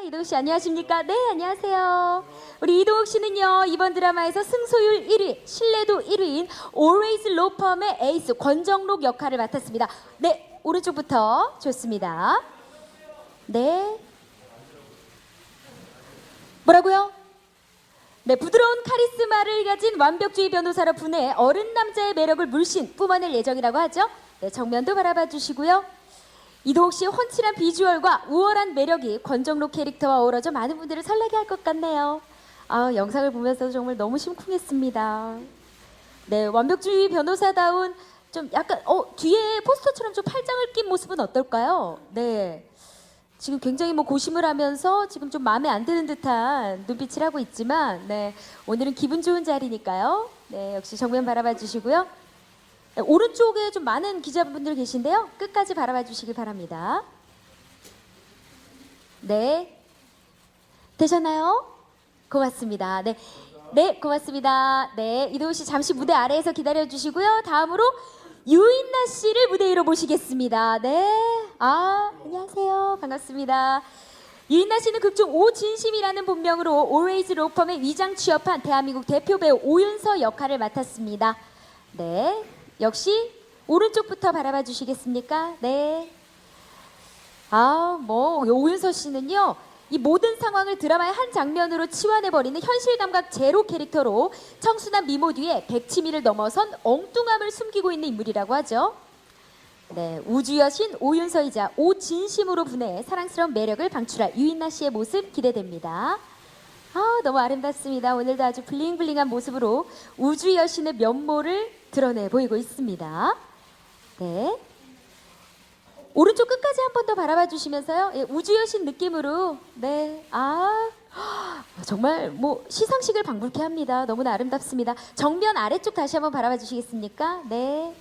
이동욱 씨 안녕하십니까? 네, 안녕하세요. 우리 이동욱 씨는요, 이번 드라마에서 승소율 1위, 신뢰도 1위인 Always 로펌의 에이스 권정록 역할을 맡았습니다. 네, 오른쪽부터 좋습니다. 네. 뭐라고요? 네, 부드러운 카리스마를 가진 완벽주의 변호사로 분해 어른 남자의 매력을 물씬 뿜어낼 예정이라고 하죠. 네, 정면도 바라봐 주시고요. 이동욱 씨의 훤칠한 비주얼과 우월한 매력이 권정록 캐릭터와 어우러져 많은 분들을 설레게 할 것 같네요. 아, 영상을 보면서 정말 너무 심쿵했습니다. 네, 완벽주의 변호사다운 좀 약간 뒤에 포스터처럼 좀 팔짱을 낀 모습은 어떨까요? 네. 지금 굉장히 고심을 하면서 지금 좀 마음에 안 드는 듯한 눈빛을 하고 있지만, 네, 오늘은 기분 좋은 자리니까요. 네, 역시 정면 바라봐 주시고요. 네, 오른쪽에 좀 많은 기자분들 계신데요. 끝까지 바라봐 주시기 바랍니다. 네, 되셨나요? 고맙습니다. 네, 네, 고맙습니다. 네, 이동욱 씨 잠시 무대 아래에서 기다려 주시고요. 다음으로 유인나 씨를 무대 위로 모시겠습니다. 네. 안녕하세요. 반갑습니다. 유인나 씨는 극중 오진심이라는 본명으로 Always 로펌에 위장 취업한 대한민국 대표 배우 오윤서 역할을 맡았습니다. 네. 역시 오른쪽부터 바라봐 주시겠습니까? 네. 오윤서 씨는요, 이 모든 상황을 드라마의 한 장면으로 치환해버리는 현실 감각 제로 캐릭터로 청순한 미모 뒤에 백치미를 넘어선 엉뚱함을 숨기고 있는 인물이라고 하죠. 네, 우주 여신 오윤서이자 오진심으로 분해 사랑스러운 매력을 방출할 유인나 씨의 모습 기대됩니다. 너무 아름답습니다. 오늘도 아주 블링블링한 모습으로 우주 여신의 면모를 드러내 보이고 있습니다. 네. 오른쪽 끝까지 한 번 더 바라봐 주시면서요. 예, 우주 여신 느낌으로. 네. 정말 시상식을 방불케 합니다. 너무나 아름답습니다. 정면 아래쪽 다시 한번 바라봐 주시겠습니까? 네.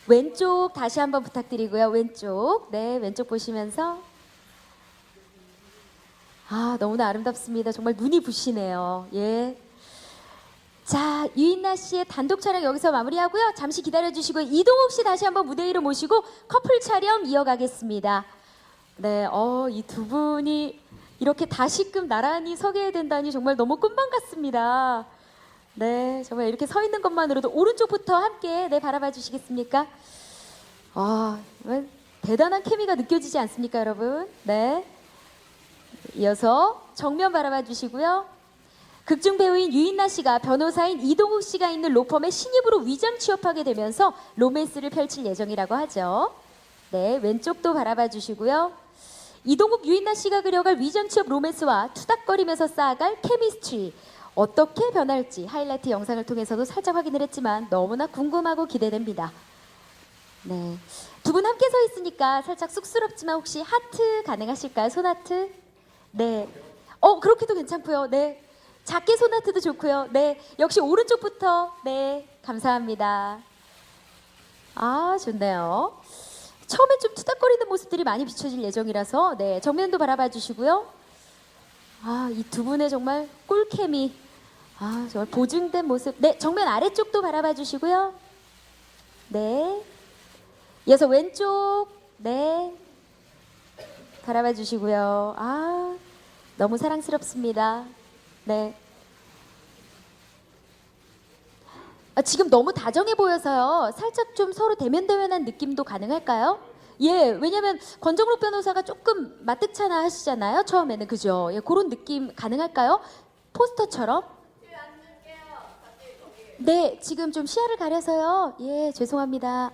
왼쪽 다시 한번 부탁드리고요. 왼쪽. 네, 왼쪽 보시면서. 너무나 아름답습니다. 정말 눈이 부시네요. 예. 자, 유인나 씨의 단독 촬영 여기서 마무리하고요. 잠시 기다려주시고 이동욱 씨 다시 한번 무대 위로 모시고 커플 촬영 이어가겠습니다. 네, 이 두 분이 이렇게 다시금 나란히 서게 된다니 정말 너무 꿈만 같습니다. 네, 정말 이렇게 서 있는 것만으로도 오른쪽부터 함께 바라봐 주시겠습니까? 대단한 케미가 느껴지지 않습니까, 여러분? 네. 이어서 정면 바라봐 주시고요. 극중 배우인 유인나 씨가 변호사인 이동욱 씨가 있는 로펌에 신입으로 위장 취업하게 되면서 로맨스를 펼칠 예정이라고 하죠. 네, 왼쪽도 바라봐 주시고요. 이동욱, 유인나 씨가 그려갈 위장 취업 로맨스와 투닥거리면서 쌓아갈 케미스트리 어떻게 변할지 하이라이트 영상을 통해서도 살짝 확인을 했지만 너무나 궁금하고 기대됩니다. 네, 두 분 함께 서 있으니까 살짝 쑥스럽지만 혹시 하트 가능하실까요? 손하트? 네, 그렇게도 괜찮고요. 네. 작게 손하트도 좋고요. 네, 역시 오른쪽부터. 네, 감사합니다. 좋네요. 처음에 좀 투닥거리는 모습들이 많이 비춰질 예정이라서 네, 정면도 바라봐 주시고요. 이 두 분의 정말 꿀케미. 정말 보증된 모습. 네, 정면 아래쪽도 바라봐 주시고요. 네. 이어서 왼쪽. 네. 바라봐 주시고요. 너무 사랑스럽습니다. 네. 지금 너무 다정해 보여서요. 살짝 좀 서로 대면대면한 느낌도 가능할까요? 예, 왜냐면 권정록 변호사가 조금 마뜩찮아 하시잖아요. 처음에는. 그죠? 예, 그런 느낌 가능할까요? 포스터처럼. 네, 지금 좀 시야를 가려서요. 예, 죄송합니다.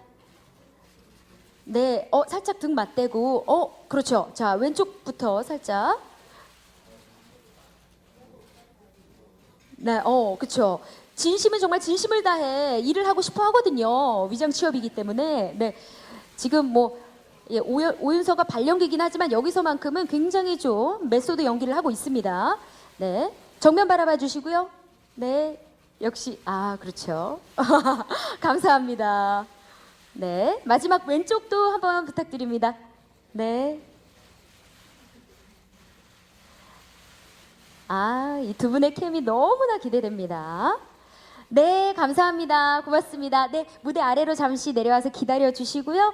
네, 살짝 등 맞대고. 그렇죠. 자, 왼쪽부터 살짝. 네, 그쵸. 진심은 정말 진심을 다해 일을 하고 싶어 하거든요. 위장 취업이기 때문에. 네. 지금 오윤서가 발연기긴 하지만 여기서만큼은 굉장히 좀 메소드 연기를 하고 있습니다. 네. 정면 바라봐 주시고요. 네. 역시, 그렇죠. 감사합니다. 네. 마지막 왼쪽도 한번 부탁드립니다. 네. 이 두 분의 케미 너무나 기대됩니다. 네, 감사합니다. 고맙습니다. 네, 무대 아래로 잠시 내려와서 기다려 주시고요.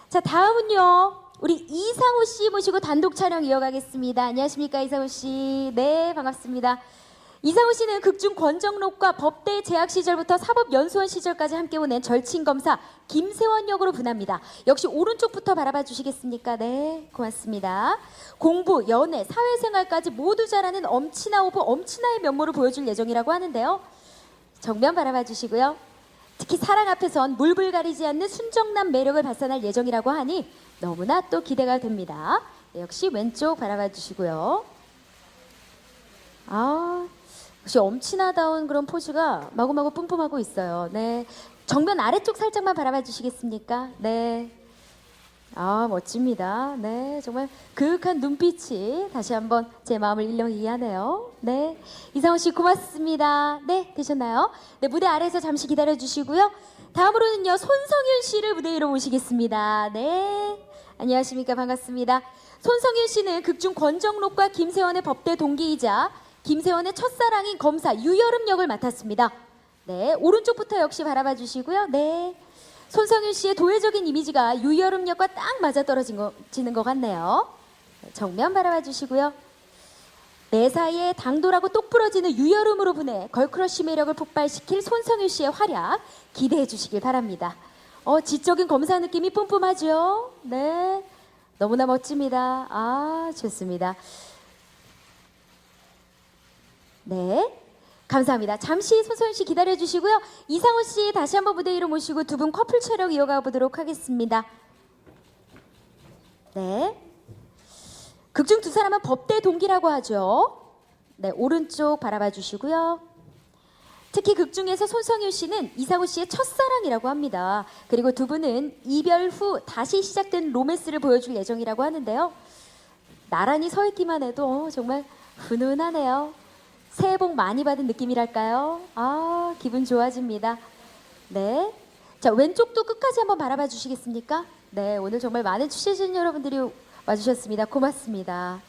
자, 다음은요. 우리 이상호 씨 모시고 단독 촬영 이어가겠습니다. 안녕하십니까, 이상호 씨. 네, 반갑습니다. 이상호 씨는 극중 권정록과 법대 재학 시절부터 사법연수원 시절까지 함께 보낸 절친검사 김세원 역으로 분합니다. 역시 오른쪽부터 바라봐 주시겠습니까? 네, 고맙습니다. 공부, 연애, 사회생활까지 모두 잘하는 엄친아 오브 엄친아의 면모를 보여줄 예정이라고 하는데요. 정면 바라봐 주시고요. 특히 사랑 앞에선 물불 가리지 않는 순정남 매력을 발산할 예정이라고 하니 너무나 또 기대가 됩니다. 네, 역시 왼쪽 바라봐 주시고요. 역시 엄친아다운 그런 포즈가 마구마구 뿜뿜하고 있어요. 네, 정면 아래쪽 살짝만 바라봐 주시겠습니까? 네. 멋집니다. 네, 정말 그윽한 눈빛이 다시 한번 제 마음을 일렁이게 하네요. 네, 이상호 씨 고맙습니다. 네, 되셨나요? 네, 무대 아래에서 잠시 기다려 주시고요. 다음으로는요, 손성윤 씨를 무대 위로 모시겠습니다. 네, 안녕하십니까, 반갑습니다. 손성윤 씨는 극중 권정록과 김세원의 법대 동기이자 김세원의 첫사랑인 검사 유여름 역을 맡았습니다. 네, 오른쪽부터 역시 바라봐 주시고요. 네, 손성윤 씨의 도회적인 이미지가 유여름 역과 딱 맞아떨어지는 것 같네요. 정면 바라봐 주시고요. 매사에 당돌하고 똑부러지는 유여름으로 분해 걸크러쉬 매력을 폭발시킬 손성윤 씨의 활약 기대해 주시길 바랍니다. 지적인 검사 느낌이 뿜뿜하죠? 네, 너무나 멋집니다. 좋습니다. 네, 감사합니다. 잠시 손소윤 씨 기다려 주시고요. 이상호 씨 다시 한번 무대 위로 모시고 두 분 커플 촬영 이어가 보도록 하겠습니다. 네, 극중 두 사람은 법대 동기라고 하죠. 네, 오른쪽 바라봐 주시고요. 특히 극중에서 손성윤 씨는 이상호 씨의 첫사랑이라고 합니다. 그리고 두 분은 이별 후 다시 시작된 로맨스를 보여줄 예정이라고 하는데요. 나란히 서 있기만 해도 정말 훈훈하네요. 새해 복 많이 받은 느낌이랄까요? 기분 좋아집니다. 네, 자, 왼쪽도 끝까지 한번 바라봐 주시겠습니까? 네, 오늘 정말 많은 취재진 여러분들이 와주셨습니다. 고맙습니다.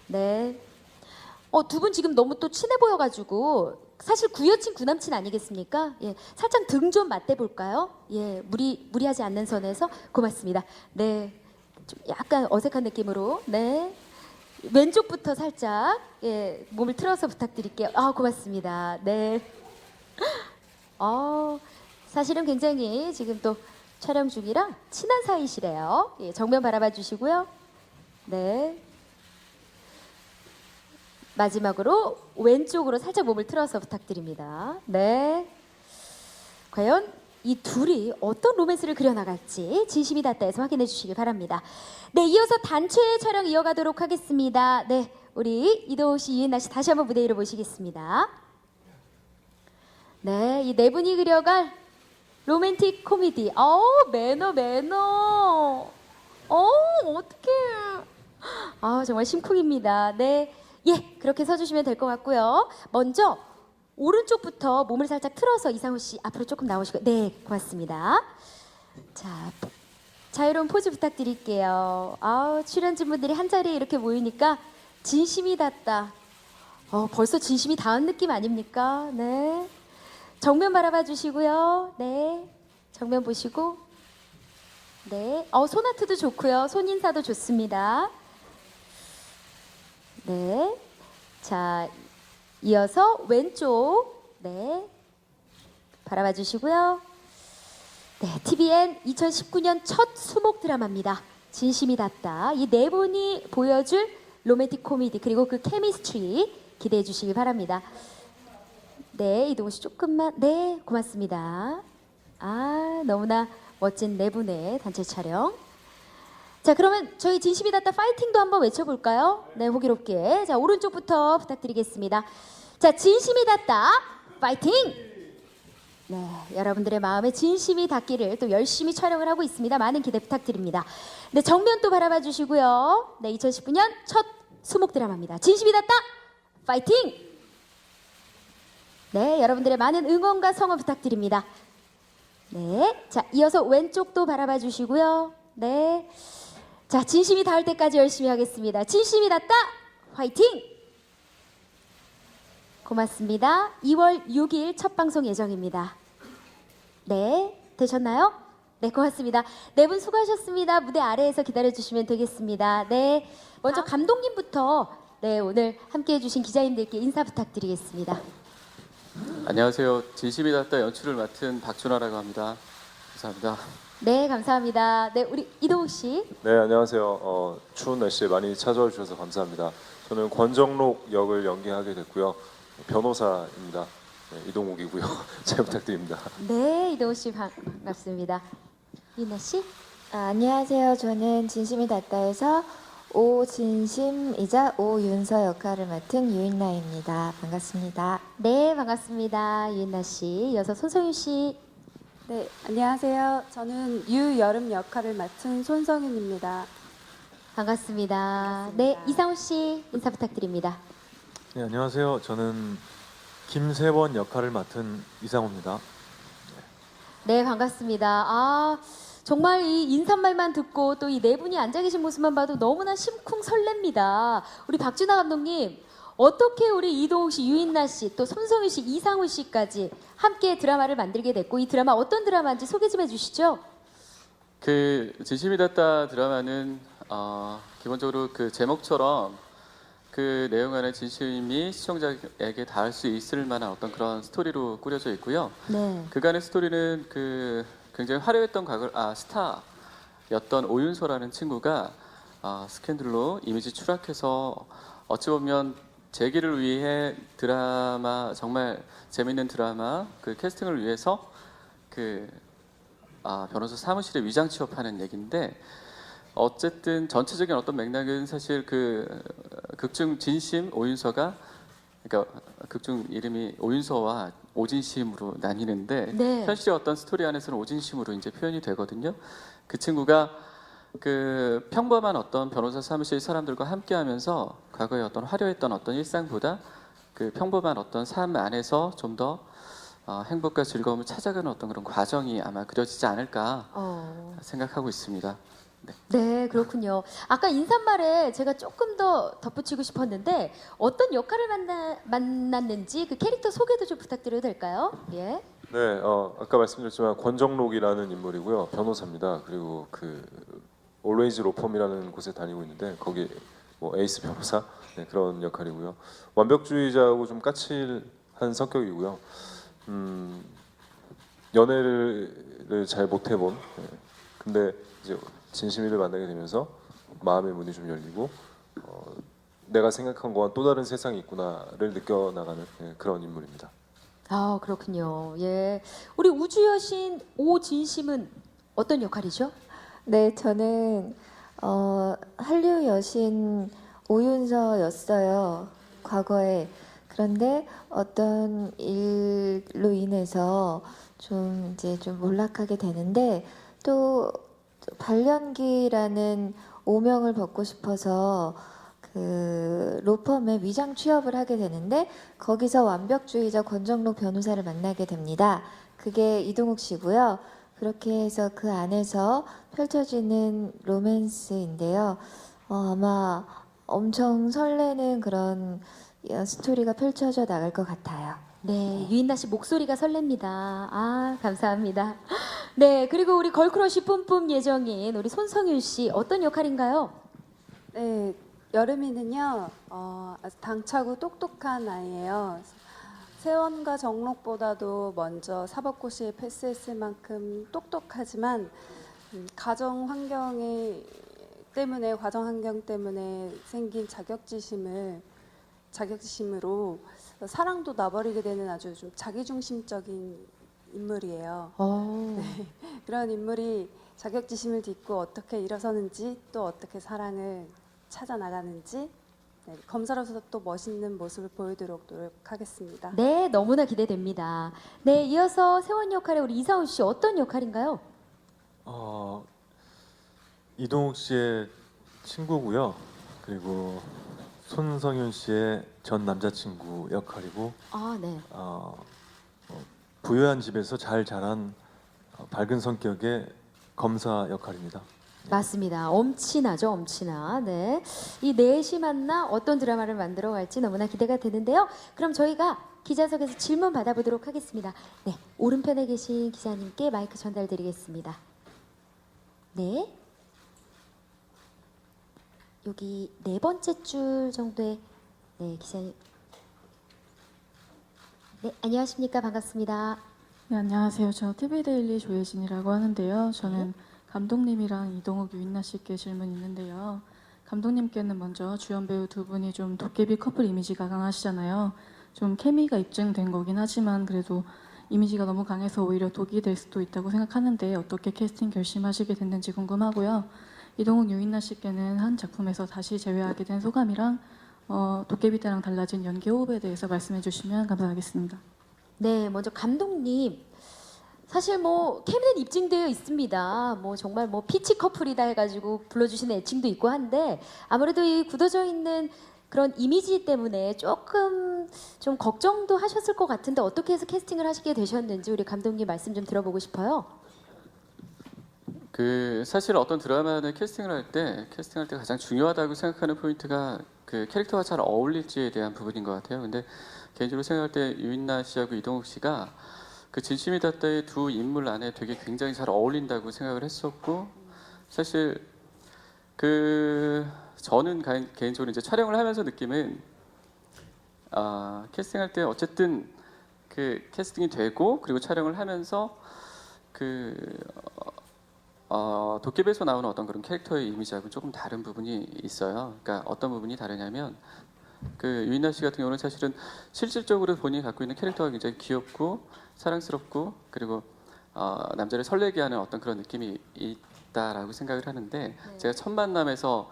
네, 두 분 지금 너무 또 친해 보여가지고 사실 구여친 구남친 아니겠습니까? 예, 살짝 등 좀 맞대 볼까요? 예, 무리하지 않는 선에서 고맙습니다. 네, 좀 약간 어색한 느낌으로. 네, 왼쪽부터 살짝 몸을 틀어서 부탁드릴게요. 고맙습니다. 네. 사실은 굉장히 지금 또 촬영 중이라 친한 사이시래요. 예, 정면 바라봐 주시고요. 네. 마지막으로 왼쪽으로 살짝 몸을 틀어서 부탁드립니다. 네. 과연 이 둘이 어떤 로맨스를 그려나갈지 진심이 닿다해서 확인해 주시길 바랍니다. 네, 이어서 단체 촬영 이어가도록 하겠습니다. 네, 우리 이동욱 씨, 이은나 씨 다시 한번 무대 위로 모시겠습니다. 네, 이 네 분이 그려갈 로맨틱 코미디. 매너. 어떡해. 정말 심쿵입니다. 네, 그렇게 서주시면 될 것 같고요. 먼저 오른쪽부터 몸을 살짝 틀어서 이상호 씨 앞으로 조금 나오시고. 네, 고맙습니다. 자, 자유로운 포즈 부탁드릴게요. 출연진분들이 한 자리에 이렇게 모이니까 진심이 닿다. 벌써 진심이 닿은 느낌 아닙니까? 네, 정면 바라봐 주시고요. 네, 정면 보시고. 네, 손아트도 좋고요. 손인사도 좋습니다. 네, 자, 이어서 왼쪽. 네, 바라봐 주시고요. 네, TVN 2019년 첫 수목 드라마입니다. 진심이 닿다. 이 네 분이 보여줄 로맨틱 코미디 그리고 그 케미스트리 기대해 주시기 바랍니다. 네, 이동욱 씨 조금만. 네, 고맙습니다. 너무나 멋진 네 분의 단체 촬영. 자, 그러면 저희 진심이 닿다 파이팅도 한번 외쳐볼까요? 네, 호기롭게. 자, 오른쪽부터 부탁드리겠습니다. 자, 진심이 닿다 파이팅! 네, 여러분들의 마음에 진심이 닿기를 또 열심히 촬영을 하고 있습니다. 많은 기대 부탁드립니다. 네, 정면 또 바라봐 주시고요. 네, 2019년 첫 수목 드라마입니다. 진심이 닿다 파이팅! 네, 여러분들의 많은 응원과 성원 부탁드립니다. 네, 자, 이어서 왼쪽도 바라봐 주시고요. 네, 자, 진심이 닿을 때까지 열심히 하겠습니다. 진심이 닿다 화이팅! 고맙습니다. 2월 6일 첫 방송 예정입니다. 네, 되셨나요? 네, 고맙습니다. 네 분 수고하셨습니다. 무대 아래에서 기다려주시면 되겠습니다. 네, 먼저 감독님부터 네, 오늘 함께해 주신 기자님들께 인사 부탁드리겠습니다. 안녕하세요. 진심이 닿다 연출을 맡은 박준하라고 합니다. 감사합니다. 네, 감사합니다. 네, 우리 이동욱 씨. 네, 안녕하세요. 추운 날씨에 많이 찾아와 주셔서 감사합니다. 저는 권정록 역을 연기하게 됐고요. 변호사입니다. 네, 이동욱이고요. 잘 부탁드립니다. 네, 이동욱 씨 반갑습니다. 유인나 씨. 안녕하세요. 저는 진심이 닿다에서 오진심이자 오윤서 역할을 맡은 유인나입니다. 반갑습니다. 네, 반갑습니다. 유인나 씨. 이어서 손성윤 씨. 네, 안녕하세요. 저는 유여름 역할을 맡은 손성윤입니다. 반갑습니다. 네, 이상훈 씨 인사 부탁드립니다. 네, 안녕하세요. 저는 김세원 역할을 맡은 이상호입니다. 네, 반갑습니다. 아, 정말 이 인사말만 듣고 또 이 네 분이 앉아 계신 모습만 봐도 너무나 심쿵 설렙니다. 우리 박준하 감독님, 어떻게 우리 이동욱 씨, 유인나 씨, 또 손성윤 씨, 이상훈 씨까지 함께 드라마를 만들게 됐고 이 드라마 어떤 드라마인지 소개 좀 해주시죠. 그 진심이 닿다 드라마는 기본적으로 그 제목처럼 그 내용 안에 진심이 시청자에게 닿을 수 있을 만한 어떤 그런 스토리로 꾸려져 있고요. 네. 그간의 스토리는 그 굉장히 화려했던 스타였던 오윤서라는 친구가 스캔들로 이미지 추락해서 어찌 보면 재기를 위해 드라마 정말 재밌는 드라마 그 캐스팅을 위해서 그 변호사 사무실에 위장 취업하는 얘기인데 어쨌든 전체적인 어떤 맥락은 사실 그 극중 진심 오윤서가 그러니까 극중 이름이 오윤서와 오진심으로 나뉘는데 네. 현실의 어떤 스토리 안에서는 오진심으로 이제 표현이 되거든요. 그 친구가 그 평범한 어떤 변호사 사무실 사람들과 함께하면서 과거의 어떤 화려했던 어떤 일상보다 그 평범한 어떤 삶 안에서 좀 더 행복과 즐거움을 찾아가는 어떤 그런 과정이 아마 그려지지 않을까 생각하고 있습니다. 네, 그렇군요. 아까 인사말에 제가 조금 더 덧붙이고 싶었는데 어떤 역할을 만났는지 그 캐릭터 소개도 좀 부탁드려도 될까요? 예. 네, 아까 말씀드렸지만 권정록이라는 인물이고요. 변호사입니다. 그리고 그 올웨이즈 로펌이라는 곳에 다니고 있는데 거기 뭐 에이스 변호사 그런 역할이고요. 완벽주의자하고 좀 까칠한 성격이고요. 연애를 잘 못 해본. 근데 이제 진심이를 만나게 되면서 마음의 문이 좀 열리고 내가 생각한 거와 또 다른 세상이 있구나를 느껴나가는 그런 인물입니다. 아, 그렇군요. 예. 우리 우주 여신 오진심은 어떤 역할이죠? 네, 저는 한류 여신 오윤서였어요. 과거에. 그런데 어떤 일로 인해서 좀 몰락하게 되는데 또 발연기라는 오명을 벗고 싶어서 그 로펌에 위장 취업을 하게 되는데 거기서 완벽주의자 권정록 변호사를 만나게 됩니다. 그게 이동욱 씨고요. 그렇게 해서 그 안에서 펼쳐지는 로맨스인데요. 아마 엄청 설레는 그런 스토리가 펼쳐져 나갈 것 같아요. 네, 유인나 씨 목소리가 설렙니다. 아, 감사합니다. 네, 그리고 우리 걸크러쉬 뿜뿜 예정인 우리 손성윤 씨 어떤 역할인가요? 네, 여름이는요, 아주 당차고 똑똑한 아이예요. 세원과 정록보다도 먼저 사법고시에 패스했을 만큼 똑똑하지만 가정 환경 때문에 생긴 자격지심으로 사랑도 놔버리게 되는 아주 좀 자기중심적인 인물이에요. 그런 인물이 자격지심을 딛고 어떻게 일어서는지 또 어떻게 사랑을 찾아 나가는지 검사로서 또 멋있는 모습을 보여드리도록 노력하겠습니다. 네, 너무나 기대됩니다. 네, 이어서 세원 역할의 우리 이상훈 씨 어떤 역할인가요? 이동욱 씨의 친구고요. 그리고 손성윤 씨의 전 남자친구 역할이고 아, 네. 부유한 집에서 잘 자란 밝은 성격의 검사 역할입니다. 맞습니다. 엄친아죠, 엄친아. 네. 이 넷이 만나 어떤 드라마를 만들어 갈지 너무나 기대가 되는데요. 그럼 저희가 기자석에서 질문 받아보도록 하겠습니다. 네, 오른편에 계신 기자님께 마이크 전달드리겠습니다. 네. 여기 네 번째 줄 정도의 네, 기자님. 네, 안녕하십니까? 반갑습니다. 네, 안녕하세요. 저 TV데일리 조혜진이라고 하는데요. 저는 감독님이랑 이동욱, 유인나 씨께 질문이 있는데요. 감독님께는 먼저 주연 배우 두 분이 좀 도깨비 커플 이미지가 강하시잖아요. 좀 케미가 입증된 거긴 하지만 그래도 이미지가 너무 강해서 오히려 독이 될 수도 있다고 생각하는데 어떻게 캐스팅 결심하시게 됐는지 궁금하고요. 이동욱, 유인나 씨께는 한 작품에서 다시 재회하게 된 소감이랑 도깨비 때랑 달라진 연기 호흡에 대해서 말씀해 주시면 감사하겠습니다. 네, 먼저 감독님. 사실 뭐 케미는 입증되어 있습니다. 뭐 정말 뭐 피치 커플이다 해가지고 불러주시는 애칭도 있고 한데 아무래도 이 굳어져 있는 그런 이미지 때문에 조금 좀 걱정도 하셨을 것 같은데 어떻게 해서 캐스팅을 하시게 되셨는지 우리 감독님 말씀 좀 들어보고 싶어요. 그 사실 어떤 드라마를 캐스팅할 때 가장 중요하다고 생각하는 포인트가 그 캐릭터가 잘 어울릴지에 대한 부분인 것 같아요. 근데 개인적으로 생각할 때 유인나 씨하고 이동욱 씨가 그 진심이 닿다의 두 인물 안에 되게 굉장히 잘 어울린다고 생각을 했었고 사실 그 저는 개인적으로 이제 촬영을 하면서 느낌은 캐스팅할 때 어쨌든 그 캐스팅이 되고 그리고 촬영을 하면서 그 도깨비에서 나오는 어떤 그런 캐릭터의 이미지하고 조금 다른 부분이 있어요. 그러니까 어떤 부분이 다르냐면 그 유인나 씨 같은 경우는 사실은 실질적으로 본인이 갖고 있는 캐릭터가 굉장히 귀엽고 사랑스럽고 그리고 남자를 설레게 하는 어떤 그런 느낌이 있다라고 생각을 하는데 제가 첫 만남에서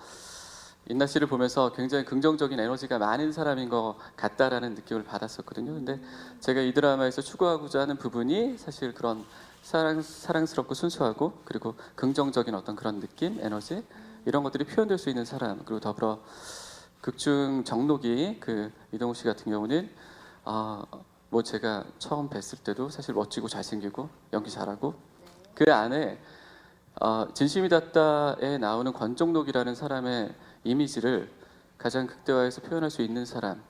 인나 씨를 보면서 굉장히 긍정적인 에너지가 많은 사람인 것 같다라는 느낌을 받았었거든요. 근데 제가 이 드라마에서 추구하고자 하는 부분이 사실 그런 사랑스럽고 순수하고 그리고 긍정적인 어떤 그런 느낌, 에너지 이런 것들이 표현될 수 있는 사람 그리고 더불어 극중 정록이 그 이동욱 씨 같은 경우는 뭐 제가 처음 뵀을 때도 사실 멋지고 잘생기고 연기 잘하고 그 안에 진심이 닿다에 나오는 권정록이라는 사람의 이미지를 가장 극대화해서 표현할 수 있는 사람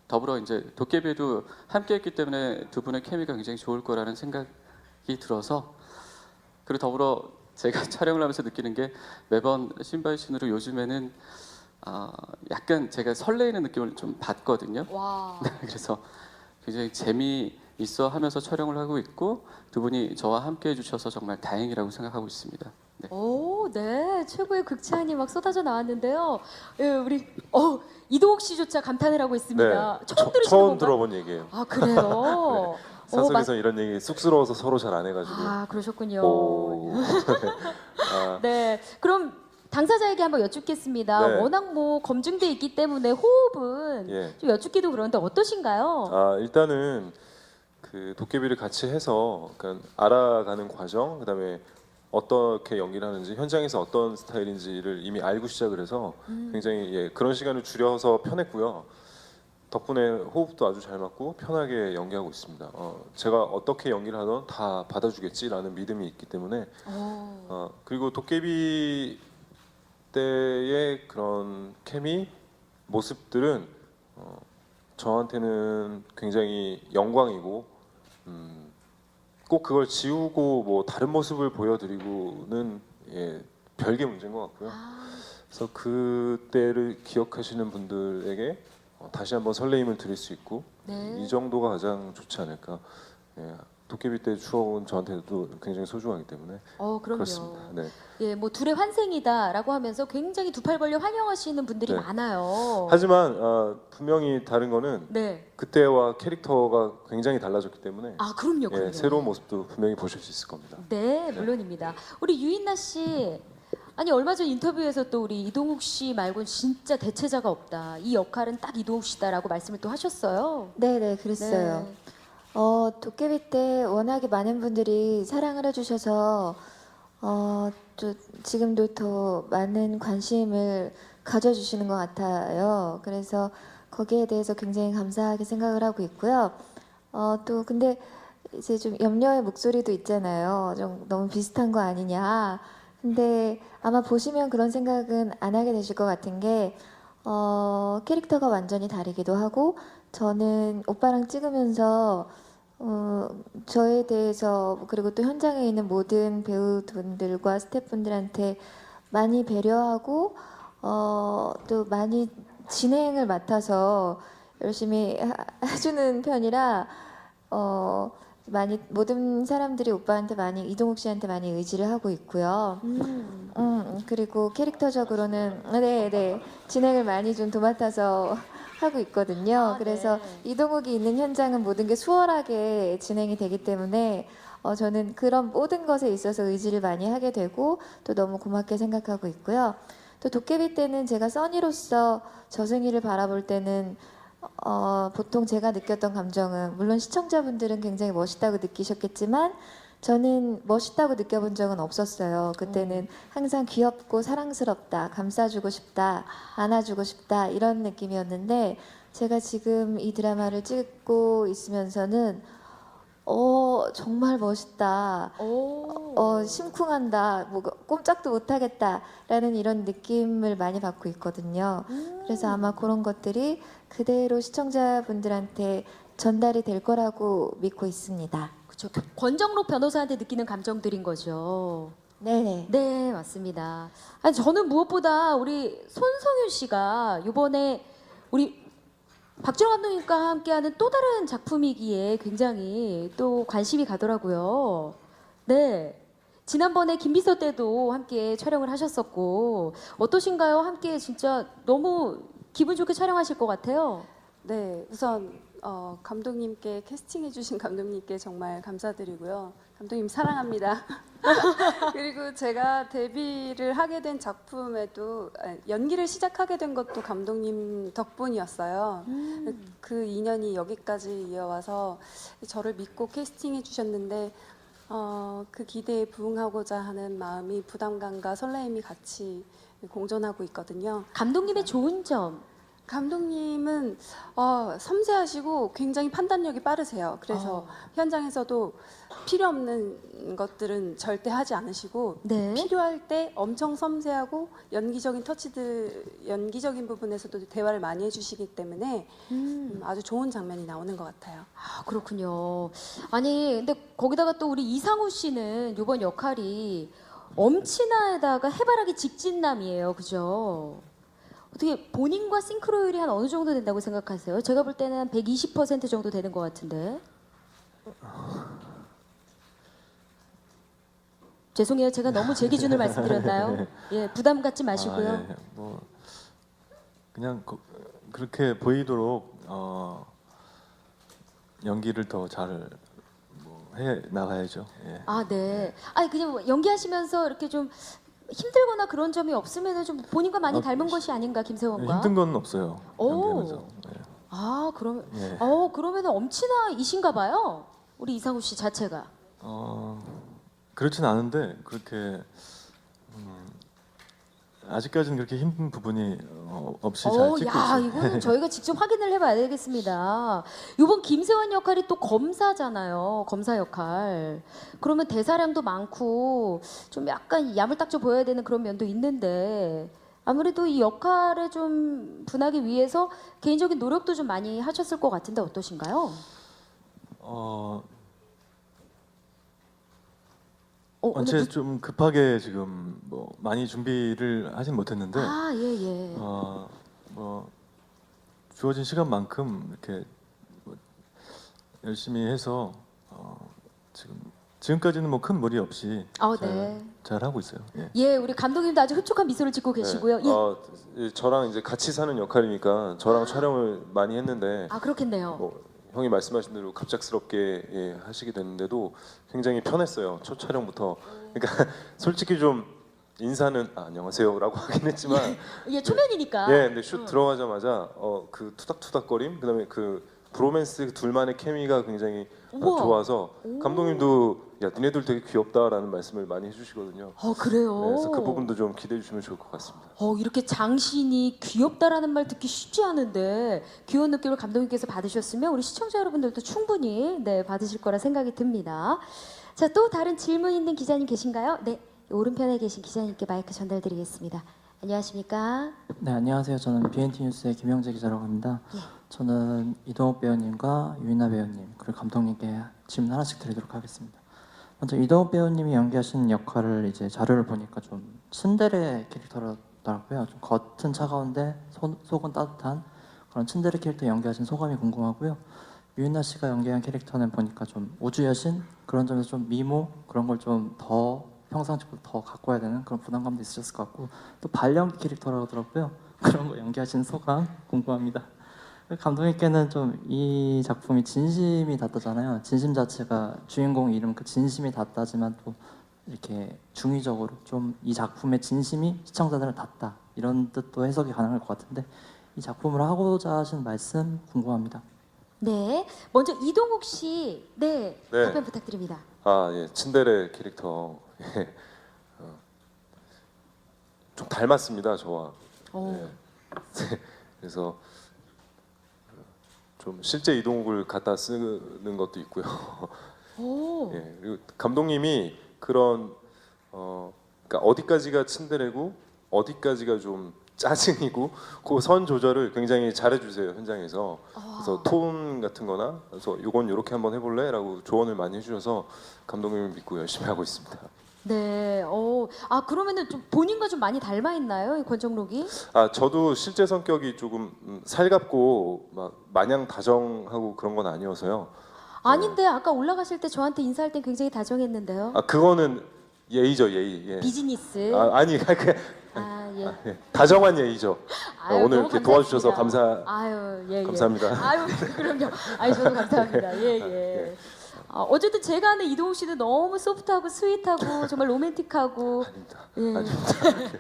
더불어 이제 도깨비도 함께했기 때문에 두 분의 케미가 굉장히 좋을 거라는 생각이 들어서 그리고 더불어 제가 촬영을 하면서 느끼는 게 매번 신발신으로 요즘에는 약간 제가 설레이는 느낌을 좀 받거든요. 와. 그래서 굉장히 재미있어 하면서 촬영을 하고 있고 두 분이 저와 함께 해주셔서 정말 다행이라고 생각하고 있습니다. 네. 오, 네. 최고의 극찬이 막 쏟아져 나왔는데요. 예, 우리 이동욱 씨조차 감탄을 하고 있습니다. 처음 들으시는 처음 건가요? 들어본 얘기예요. 아, 그래요? 사석에서 이런 얘기 쑥스러워서 서로 잘 안 해가지고. 아, 그러셨군요. 오. 네. 그럼 당사자에게 한번 여쭙겠습니다. 네. 워낙 뭐 검증돼 있기 때문에 호흡은 예. 좀 여쭙기도 그런데 어떠신가요? 일단은 그 도깨비를 같이 해서 그러니까 알아가는 과정, 그다음에 어떻게 연기를 하는지 현장에서 어떤 스타일인지를 이미 알고 시작을 해서 굉장히 그런 시간을 줄여서 편했고요. 덕분에 호흡도 아주 잘 맞고 편하게 연기하고 있습니다. 제가 어떻게 연기를 하든 다 받아주겠지라는 믿음이 있기 때문에 그리고 도깨비 때의 그런 케미 모습들은 저한테는 굉장히 영광이고 꼭 그걸 지우고 뭐 다른 모습을 보여드리고는 별개 문제인 것 같고요. 그래서 그때를 기억하시는 분들에게 다시 한번 설레임을 드릴 수 있고 네. 이 정도가 가장 좋지 않을까. 도깨비 때 추억은 저한테도 굉장히 소중하기 때문에 그럼요. 그렇습니다. 네. 예, 뭐 둘의 환생이다라고 하면서 굉장히 두 팔 벌려 환영하시는 분들이 네. 많아요. 하지만 분명히 다른 거는 네. 그때와 캐릭터가 굉장히 달라졌기 때문에 그럼요, 그럼요. 새로운 모습도 분명히 보실 수 있을 겁니다. 네, 물론입니다. 우리 유인나 씨, 아니 얼마 전 인터뷰에서 또 우리 이동욱 씨 말고는 진짜 대체자가 없다. 이 역할은 딱 이동욱 씨다라고 말씀을 또 하셨어요. 네, 그랬어요. 네. 도깨비 때 워낙에 많은 분들이 사랑을 해주셔서 또 지금도 더 많은 관심을 가져주시는 것 같아요. 그래서 거기에 대해서 굉장히 감사하게 생각을 하고 있고요. 또 근데 이제 좀 염려의 목소리도 있잖아요. 좀 너무 비슷한 거 아니냐. 근데 아마 보시면 그런 생각은 안 하게 되실 것 같은 게 캐릭터가 완전히 다르기도 하고 저는 오빠랑 찍으면서 저에 대해서 그리고 또 현장에 있는 모든 배우분들과 스태프분들한테 많이 배려하고 또 많이 진행을 맡아서 열심히 해주는 편이라 많이 모든 사람들이 오빠한테 많이 이동욱 씨한테 많이 의지를 하고 있고요. 그리고 캐릭터적으로는 네 진행을 많이 좀 도맡아서 하고 있거든요. 그래서 이동욱이 있는 현장은 모든 게 수월하게 진행이 되기 때문에 저는 그런 모든 것에 있어서 의지를 많이 하게 되고 또 너무 고맙게 생각하고 있고요. 또 도깨비 때는 제가 써니로서 저승이를 바라볼 때는 보통 제가 느꼈던 감정은 물론 시청자분들은 굉장히 멋있다고 느끼셨겠지만 저는 멋있다고 느껴본 적은 없었어요. 그때는 항상 귀엽고 사랑스럽다, 감싸주고 싶다, 안아주고 싶다 이런 느낌이었는데 제가 지금 이 드라마를 찍고 있으면서는 정말 멋있다, 심쿵한다, 뭐 꼼짝도 못하겠다라는 이런 느낌을 많이 받고 있거든요. 그래서 아마 그런 것들이 그대로 시청자분들한테 전달이 될 거라고 믿고 있습니다. 그렇죠. 권정록 변호사한테 느끼는 감정들인 거죠. 네네. 네, 맞습니다. 아니, 저는 무엇보다 우리 손성윤 씨가 이번에 우리 박준호 감독님과 함께하는 또 다른 작품이기에 굉장히 또 관심이 가더라고요. 네. 지난번에 김비서 때도 함께 촬영을 하셨었고 어떠신가요? 함께 진짜 너무 기분 좋게 촬영하실 것 같아요. 네, 우선 감독님께 캐스팅해주신 감독님께 정말 감사드리고요. 감독님 사랑합니다. 그리고 제가 데뷔를 하게 된 작품에도 연기를 시작하게 된 것도 감독님 덕분이었어요. 그 인연이 여기까지 이어와서 저를 믿고 캐스팅해 주셨는데 그 기대에 부응하고자 하는 마음이 부담감과 설레임이 같이 공존하고 있거든요. 감독님의 좋은 점. 감독님은 섬세하시고 굉장히 판단력이 빠르세요. 그래서 현장에서도 필요 없는 것들은 절대 하지 않으시고 네. 필요할 때 엄청 섬세하고 연기적인 부분에서도 대화를 많이 해주시기 때문에 아주 좋은 장면이 나오는 것 같아요. 아, 그렇군요. 아니, 근데 거기다가 또 우리 이상우 씨는 이번 역할이 엄친아에다가 해바라기 직진남이에요. 그죠? 어떻게 본인과 싱크로율이 한 어느 정도 된다고 생각하세요? 제가 볼 때는 한 120% 정도 되는 것 같은데. 죄송해요. 제가 너무 제 기준을 말씀드렸나요? 예, 부담 갖지 마시고요. 예. 뭐 그냥 그렇게 보이도록 연기를 더 잘 해 나가야죠. 예. 아, 네. 아니, 그냥 뭐 연기하시면서 이렇게 좀 힘들거나 그런 점이 없으면 좀 본인과 많이 닮은 것이 아닌가, 김세원과? 힘든 건 없어요. 오. 연기하면서. 예. 아, 그러면 예. 그러면은 엄친아이신가 봐요. 우리 이상우 씨 자체가. 그렇진 않은데 그렇게 아직까지는 그렇게 힘든 부분이 없이 잘 찍고 야, 있어요. 이거는 저희가 직접 확인을 해봐야 되겠습니다. 이번 김세원 역할이 또 검사잖아요. 검사 역할. 그러면 대사량도 많고 좀 약간 야물딱져 보여야 되는 그런 면도 있는데 아무래도 이 역할에 좀 분하기 위해서 개인적인 노력도 좀 많이 하셨을 것 같은데 어떠신가요? 언제 좀 급하게 지금 뭐 많이 준비를 하진 못했는데 아, 예. 뭐 주어진 시간만큼 이렇게 뭐 열심히 해서 지금까지는 뭐 큰 무리 없이 네. 잘 하고 있어요. 예. 예, 우리 감독님도 아주 흡족한 미소를 짓고 계시고요. 예. 저랑 이제 같이 사는 역할이니까 저랑 촬영을 많이 했는데 아, 그렇겠네요. 뭐 형이 말씀하신 대로 갑작스럽게 하시게 됐는데도 굉장히 편했어요. 첫 촬영부터. 그러니까 솔직히 좀 인사는 안녕하세요라고 하긴 했지만 예, 초면이니까. 근데 슛 들어가자마자 그 투닥투닥거림 그다음에 그 브로맨스 둘만의 케미가 굉장히 우와. 좋아서 감독님도 야 니네들 되게 귀엽다라는 말씀을 많이 해주시거든요. 그래요? 네, 그래서 그 부분도 좀 기대해 주시면 좋을 것 같습니다. 이렇게 장신이 귀엽다라는 말 듣기 쉽지 않은데 귀여운 느낌을 감독님께서 받으셨으면 우리 시청자 여러분들도 충분히 받으실 거라 생각이 듭니다. 자, 또 다른 질문 있는 기자님 계신가요? 네, 오른편에 계신 기자님께 마이크 전달드리겠습니다. 안녕하십니까? 네, 안녕하세요. 저는 BNT 뉴스의 김영재 기자라고 합니다. 저는 이동욱 배우님과 유인나 배우님 그리고 감독님께 질문 하나씩 드리도록 하겠습니다. 먼저 이동욱 배우님이 연기하신 역할을 이제 자료를 보니까 좀 츤데레 캐릭터더라고요. 좀 겉은 차가운데 속은 따뜻한 그런 츤데레 캐릭터 연기하신 소감이 궁금하고요. 유인나 씨가 연기한 캐릭터는 보니까 좀 우주 여신 그런 점에서 좀 미모 그런 걸 좀 더 평상시보다 더 갖고 와야 되는 그런 부담감도 있으셨을 것 같고 또 발연기 캐릭터라고 하더라고요. 그런 거 연기하신 소감 궁금합니다. 감독님께는 좀 이 작품이 진심이 닿다잖아요. 진심 자체가 주인공 이름 그 진심이 닿다지만 또 이렇게 중의적으로 좀 이 작품의 진심이 시청자들을 닿다 이런 뜻도 해석이 가능할 것 같은데 이 작품을 하고자 하신 말씀 궁금합니다. 네, 먼저 이동욱 씨, 네, 네. 답변 부탁드립니다. 아, 예, 츤데레 캐릭터 예. 좀 닮았습니다, 저와. 오. 예. 그래서 좀 실제 이동욱을 갖다 쓰는 것도 있고요. 오. 예, 그리고 감독님이 그런 그러니까 어디까지가 츤데레고 어디까지가 좀 짜증이고 그 선 조절을 굉장히 잘해주세요 현장에서. 그래서 톤 같은 거나 그래서 이건 이렇게 한번 해볼래?라고 조언을 많이 해주셔서 감독님을 믿고 열심히 하고 있습니다. 네, 아 그러면은 좀 본인과 좀 많이 닮아 있나요, 이 권정록이? 아 저도 실제 성격이 조금 살갑고 막 마냥 다정하고 그런 건 아니어서요. 아닌데 아까 올라가실 때 저한테 인사할 땐 굉장히 다정했는데요. 아 그거는 예의죠 예의. 예. 비즈니스. 아니 그 아, 예. 예. 다정한 예의죠. 아유, 오늘 너무 이렇게 도와주셔서 감사했습니다. 아유, 예, 예. 감사합니다. 아유, 그럼요. 아유, 저도 감사합니다. 예, 예. 어쨌든 제가 아는 이동욱 씨는 너무 소프트하고 스윗하고 정말 로맨틱하고. 아닙니다. 예. 아닙니다.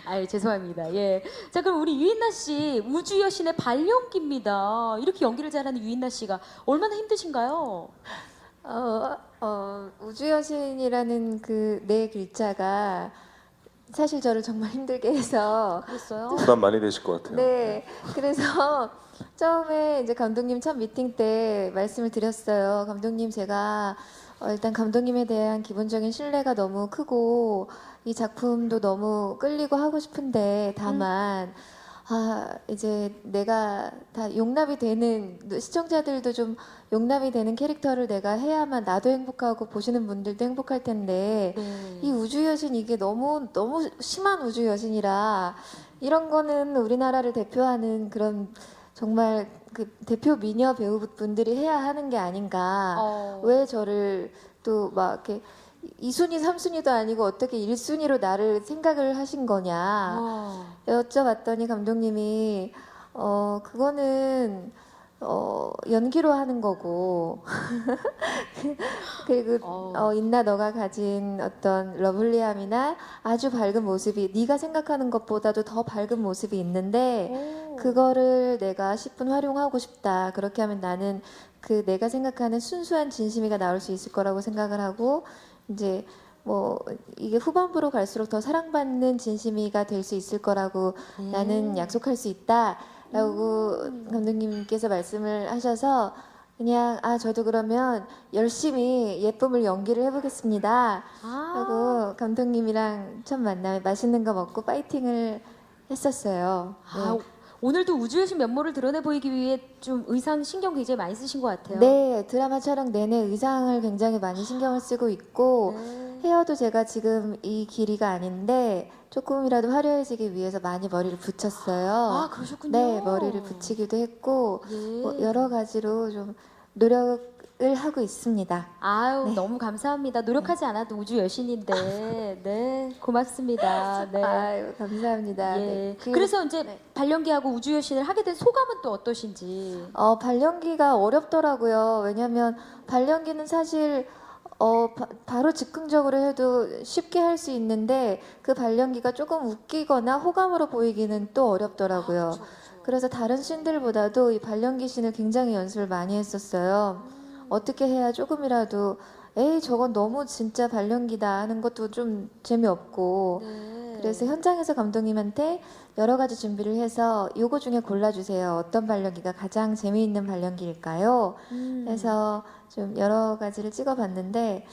아유, 죄송합니다. 예. 자, 그럼 우리 유인나 씨 우주 여신의 발연기입니다. 이렇게 연기를 잘하는 유인나 씨가 얼마나 힘드신가요? 우주여신이라는 그 네 글자가 사실 저를 정말 힘들게 해서 그랬어요? 부담 많이 되실 것 같아요. 네, 그래서 처음에 이제 감독님 첫 미팅 때 말씀을 드렸어요. 감독님 제가 일단 감독님에 대한 기본적인 신뢰가 너무 크고 이 작품도 너무 끌리고 하고 싶은데 다만 이제 내가 다 용납이 되는 시청자들도 좀 용납이 되는 캐릭터를 내가 해야만 나도 행복하고 보시는 분들도 행복할 텐데 네. 이 우주 여신 이게 너무 심한 우주 여신이라 이런 거는 우리나라를 대표하는 그런 정말 그 대표 미녀 배우분들이 해야 하는 게 아닌가. 왜 저를 또 막 이렇게 2순위, 3순위도 아니고 어떻게 1순위로 나를 생각을 하신 거냐 여쭤봤더니 감독님이 그거는 연기로 하는 거고 그리고 인나 너가 가진 어떤 러블리함이나 아주 밝은 모습이 네가 생각하는 것보다도 더 밝은 모습이 있는데 그거를 내가 10분 활용하고 싶다. 그렇게 하면 나는 그 내가 생각하는 순수한 진심이가 나올 수 있을 거라고 생각을 하고 이제 뭐 이게 후반부로 갈수록 더 사랑받는 진심이가 될 수 있을 거라고 나는 약속할 수 있다라고 감독님께서 말씀을 하셔서 그냥 저도 그러면 열심히 예쁨을 연기를 해보겠습니다 하고 감독님이랑 첫 만남에 맛있는 거 먹고 파이팅을 했었어요. 네. 오늘도 우주여신 면모를 드러내 보이기 위해 좀 의상 신경 굉장히 많이 쓰신 것 같아요. 네, 드라마 촬영 내내 의상을 굉장히 많이 신경을 쓰고 있고 헤어도 제가 지금 이 길이가 아닌데 조금이라도 화려해지기 위해서 많이 머리를 붙였어요. 그러셨군요. 네, 머리를 붙이기도 했고 예. 뭐 여러 가지로 좀 노력을 하고 있습니다. 아유, 네. 너무 감사합니다. 노력하지 않아도 우주 여신인데. 네, 고맙습니다. 네. 아유, 감사합니다. 예. 네. 그래서 이제 네. 발연기하고 우주 여신을 하게 된 소감은 또 어떠신지? 발연기가 어렵더라고요. 왜냐하면 발연기는 사실 바로 즉흥적으로 해도 쉽게 할 수 있는데 그 발연기가 조금 웃기거나 호감으로 보이기는 또 어렵더라고요. 그래서 다른 씬들보다도 이 발연기 씬을 굉장히 연습을 많이 했었어요. 어떻게 해야 조금이라도 에이 저건 너무 진짜 발연기다 하는 것도 좀 재미없고 그래서 현장에서 감독님한테 여러 가지 준비를 해서 요거 중에 골라주세요. 어떤 발연기가 가장 재미있는 발연기일까요? 해서 좀 여러 가지를 찍어봤는데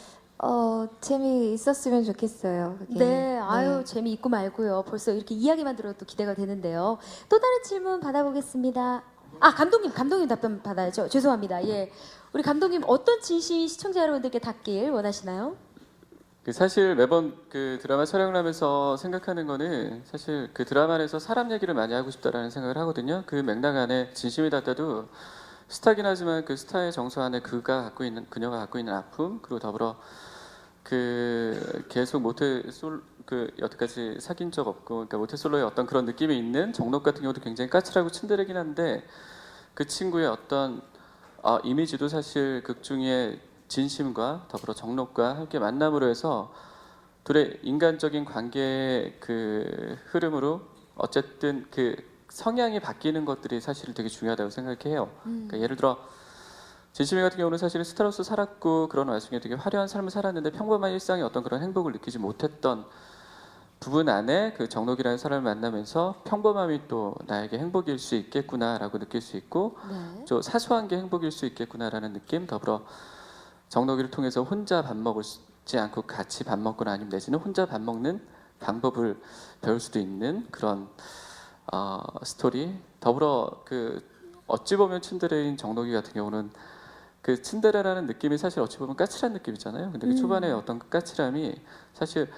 재미있었으면 좋겠어요. 그게. 네, 아유 재미있고 말고요. 벌써 이렇게 이야기만 들어도 기대가 되는데요. 또 다른 질문 받아보겠습니다. 아 감독님 답변 받아야죠. 죄송합니다. 예, 우리 감독님 어떤 진심이 시청자 여러분들께 닿길 원하시나요? 그 사실 매번 그 드라마 촬영을 하면서 생각하는 거는 사실 그 드라마 안에서 사람 얘기를 많이 하고 싶다라는 생각을 하거든요. 그 맥락 안에 진심이 닿다도 스타긴 하지만 그 스타의 정서 안에 그녀가 갖고 있는 아픔, 그리고 더불어 그 계속 그 여태까지 사귄 적 없고, 그러니까 모태솔로의 어떤 그런 느낌이 있는 정록 같은 경우도 굉장히 까칠하고 츤데레긴 한데, 그 친구의 어떤 이미지도 사실 극 중에 진심과 더불어 정록과 함께 만남으로 해서 둘의 인간적인 관계의 그 흐름으로 어쨌든 그 성향이 바뀌는 것들이 사실 되게 중요하다고 생각해요. 그러니까 예를 들어 진심이 같은 경우는 사실 스타로서 살았고 그런 와중에 되게 화려한 삶을 살았는데 평범한 일상의 어떤 그런 행복을 느끼지 못했던 부분 안에 그 정록이라는 사람을 만나면서 평범함이 또 나에게 행복일 수 있겠구나라고 느낄 수 있고, 네. 좀 사소한 게 행복일 수 있겠구나라는 느낌, 더불어 정록이를 통해서 혼자 밥 먹지 않고 같이 밥 먹거나 아니면 내지는 혼자 밥 먹는 방법을 배울 수도 있는 그런 스토리, 더불어 그 어찌 보면 츤데레인 정록이 같은 경우는 그 츤데레라는 느낌이 사실 어찌 보면 까칠한 느낌이잖아요. 근데 그 초반에 어떤 그 까칠함이 사실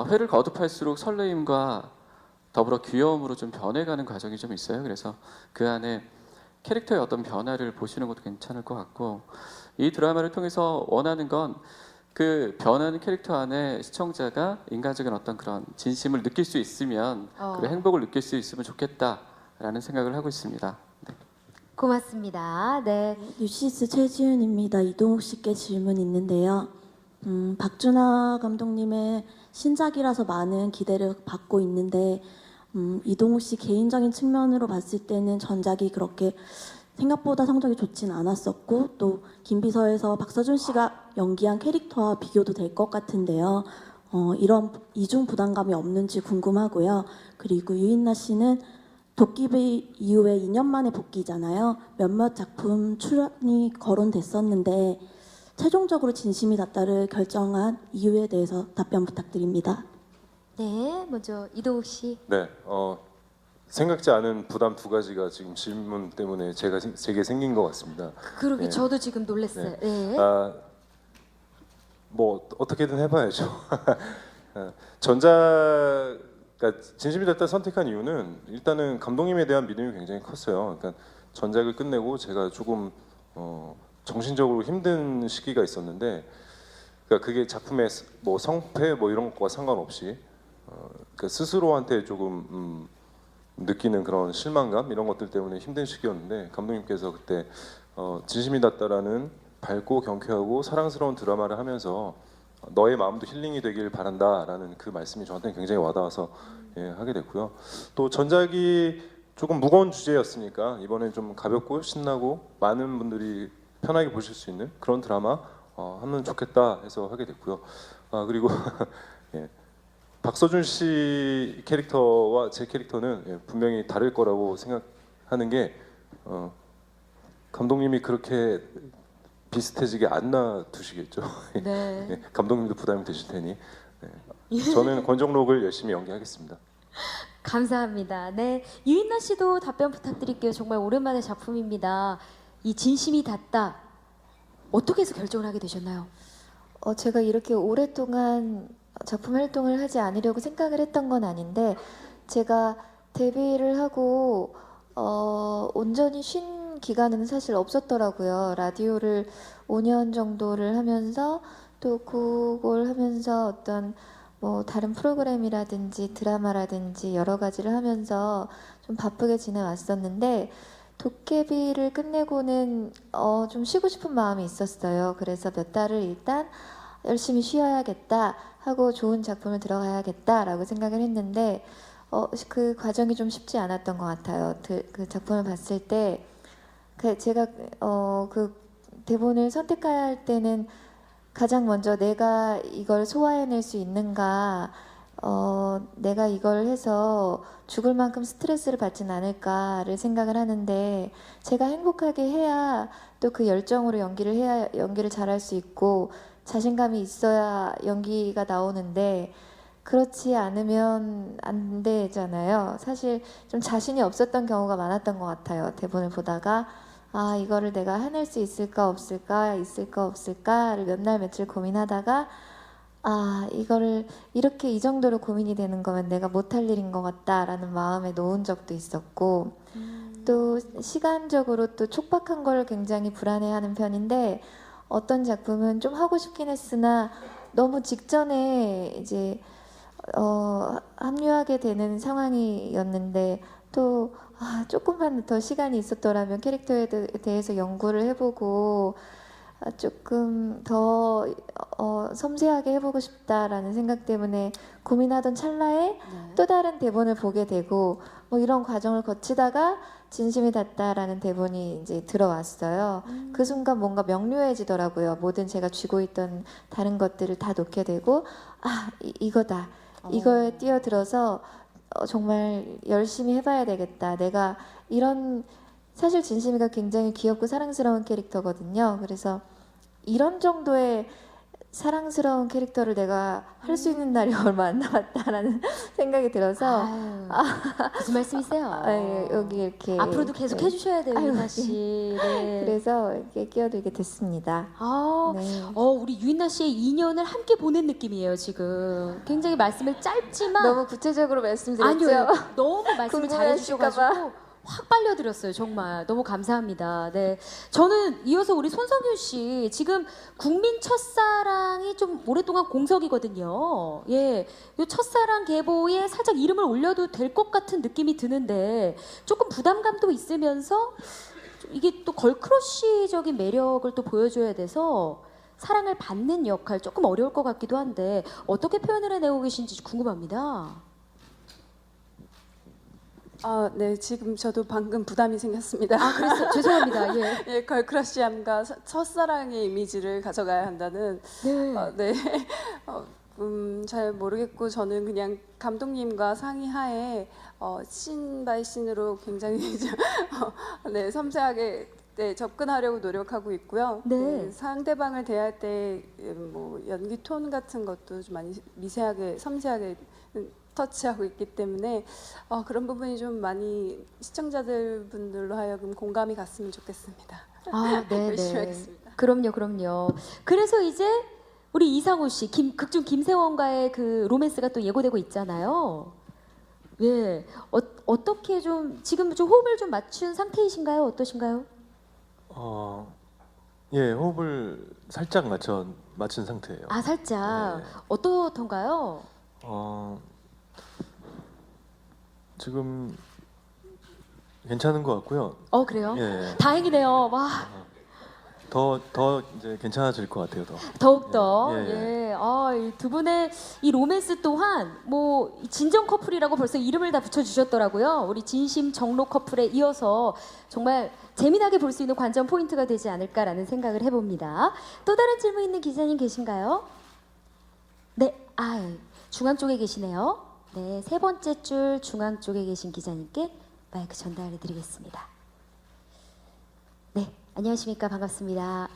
회를 거듭할수록 설레임과 더불어 귀여움으로 좀 변해가는 과정이 좀 있어요. 그래서 그 안에 캐릭터의 어떤 변화를 보시는 것도 괜찮을 것 같고, 이 드라마를 통해서 원하는 건 그 변하는 캐릭터 안에 시청자가 인간적인 어떤 그런 진심을 느낄 수 있으면, 그리고 행복을 느낄 수 있으면 좋겠다라는 생각을 하고 있습니다. 고맙습니다. 네. 뉴시스 최지윤입니다. 이동욱 씨께 질문 있는데요. 박준하 감독님의 신작이라서 많은 기대를 받고 있는데 이동욱 씨 개인적인 측면으로 봤을 때는 전작이 그렇게 생각보다 성적이 좋진 않았었고, 또 김비서에서 박서준 씨가 연기한 캐릭터와 비교도 될 것 같은데요. 이런 이중 부담감이 없는지 궁금하고요. 그리고 유인나 씨는 도깨비 이후에 2년 만에 복귀잖아요. 몇몇 작품 출연이 거론됐었는데 최종적으로 진심이 닿다를 결정한 이유에 대해서 답변 부탁드립니다. 네, 먼저 이동욱 씨. 네, 생각지 않은 부담 두 가지가 지금 질문 때문에 제게 생긴 것 같습니다. 그러게 네. 저도 지금 놀랐어요. 네. 뭐 어떻게든 해봐야죠. 전작, 그러니까 진심이 닿다 선택한 이유는 일단은 감독님에 대한 믿음이 굉장히 컸어요. 그러니까 전작을 끝내고 제가 조금 정신적으로 힘든 시기가 있었는데, 그러니까 그게 작품의 뭐 성패 뭐 이런 것과 상관없이 그러니까 스스로한테 조금 느끼는 그런 실망감 이런 것들 때문에 힘든 시기였는데, 감독님께서 그때 진심이 닿다라는 밝고 경쾌하고 사랑스러운 드라마를 하면서 너의 마음도 힐링이 되길 바란다라는 그 말씀이 저한테는 굉장히 와닿아서 하게 됐고요. 또 전작이 조금 무거운 주제였으니까 이번엔 좀 가볍고 신나고 많은 분들이 편하게 보실 수 있는 그런 드라마 하면 좋겠다 해서 하게 됐고요. 그리고 예. 박서준 씨 캐릭터와 제 캐릭터는 분명히 다를 거라고 생각하는 게 감독님이 그렇게 비슷해지게 안 놔두시겠죠. 네. 예, 감독님도 부담이 되실 테니 저는 권정록을 열심히 연기하겠습니다. 감사합니다. 네, 유인나 씨도 답변 부탁드릴게요. 정말 오랜만의 작품입니다. 이 진심이 닿다. 어떻게 해서 결정을 하게 되셨나요? 제가 이렇게 오랫동안 작품 활동을 하지 않으려고 생각을 했던 건 아닌데, 제가 데뷔를 하고 온전히 쉰 기간은 사실 없었더라고요. 라디오를 5년 정도를 하면서 또 그걸 하면서 어떤 뭐 다른 프로그램이라든지 드라마라든지 여러 가지를 하면서 좀 바쁘게 지내왔었는데, 도깨비를 끝내고는 좀 쉬고 싶은 마음이 있었어요. 그래서 몇 달을 일단 열심히 쉬어야겠다 하고 좋은 작품을 들어가야겠다라고 생각을 했는데, 그 과정이 좀 쉽지 않았던 것 같아요. 그 작품을 봤을 때 제가 그 대본을 선택할 때는 가장 먼저 내가 이걸 소화해낼 수 있는가, 내가 이걸 해서 죽을 만큼 스트레스를 받진 않을까를 생각을 하는데, 제가 행복하게 해야 또 그 열정으로 연기를 잘할 수 있고, 자신감이 있어야 연기가 나오는데 그렇지 않으면 안 되잖아요. 사실 좀 자신이 없었던 경우가 많았던 것 같아요. 대본을 보다가 아 이거를 내가 해낼 수 있을까 없을까를 몇 날 며칠 고민하다가 아 이거를 이렇게 이 정도로 고민이 되는 거면 내가 못할 일인 것 같다라는 마음에 놓은 적도 있었고 또 시간적으로 또 촉박한 걸 굉장히 불안해하는 편인데 어떤 작품은 좀 하고 싶긴 했으나 너무 직전에 이제 합류하게 되는 상황이었는데 또 조금만 더 시간이 있었더라면 캐릭터에 대해서 연구를 해보고 조금 더 섬세하게 해보고 싶다라는 생각 때문에 고민하던 찰나에 또 다른 대본을 보게 되고 뭐 이런 과정을 거치다가 진심이 닿다라는 대본이 이제 들어왔어요. 그 순간 뭔가 명료해지더라고요. 모든 제가 쥐고 있던 다른 것들을 다 놓게 되고 이거다. 이거에 뛰어들어서 정말 열심히 해봐야 되겠다. 내가 이런 사실 진심이가 굉장히 귀엽고 사랑스러운 캐릭터거든요. 그래서 이런 정도의 사랑스러운 캐릭터를 내가 할 수 있는 날이 얼마 안 남았다라는 생각이 들어서 무슨 말씀이세요? 여기 이렇게 앞으로도 계속 해주셔야 돼요, 유인나 씨. 네. 그래서 이렇게 끼어들게 됐습니다. 네. 우리 유인나 씨의 2년을 함께 보낸 느낌이에요, 지금. 굉장히 말씀을 짧지만 너무 구체적으로 말씀드렸죠? 아니요, 너무 말씀을 궁금해하실까 잘해주셔가지고 확 빨려들었어요. 정말 너무 감사합니다. 네, 저는 이어서 우리 손성윤 씨 지금 국민 첫사랑이 좀 오랫동안 공석이거든요. 예, 이 첫사랑 계보에 살짝 이름을 올려도 될 것 같은 느낌이 드는데 조금 부담감도 있으면서 이게 또 걸크러쉬적인 매력을 또 보여줘야 돼서 사랑을 받는 역할 조금 어려울 것 같기도 한데 어떻게 표현을 해내고 계신지 궁금합니다. 네, 지금 저도 방금 부담이 생겼습니다. 그래서 죄송합니다. 예. 예, 걸크러쉬함과 첫사랑의 이미지를 가져가야 한다는. 네. 잘 모르겠고 저는 그냥 감독님과 상의하에 씬 바이 씬으로 굉장히 섬세하게 접근하려고 노력하고 있고요. 네. 상대방을 대할 때 뭐 연기 톤 같은 것도 좀 많이 미세하게 섬세하게 터치하고 있기 때문에 그런 부분이 좀 많이 시청자들 분들로 하여금 공감이 갔으면 좋겠습니다. 네, 열심히 하겠습니다. 그럼요. 그래서 이제 우리 이상호 씨, 극중 김세원과의 그 로맨스가 또 예고되고 있잖아요. 예, 어떻게 좀 지금 좀 호흡을 좀 맞춘 상태이신가요? 어떠신가요? 예, 호흡을 살짝 맞춘 상태예요. 살짝. 네. 어떻던가요? 지금 괜찮은 것 같고요. 그래요? 예, 다행이네요. 와, 더 이제 괜찮아질 것 같아요. 더욱더. 예. 이 두 분의 이 로맨스 또한 뭐 진정 커플이라고 벌써 이름을 다 붙여주셨더라고요. 우리 진심 정로 커플에 이어서 정말 재미나게 볼 수 있는 관전 포인트가 되지 않을까라는 생각을 해봅니다. 또 다른 질문 있는 기자님 계신가요? 네, 중앙 쪽에 계시네요. 네, 세 번째 줄 중앙 쪽에 계신 기자님께 마이크 전달해 드리겠습니다. 네, 안녕하십니까. 반갑습니다.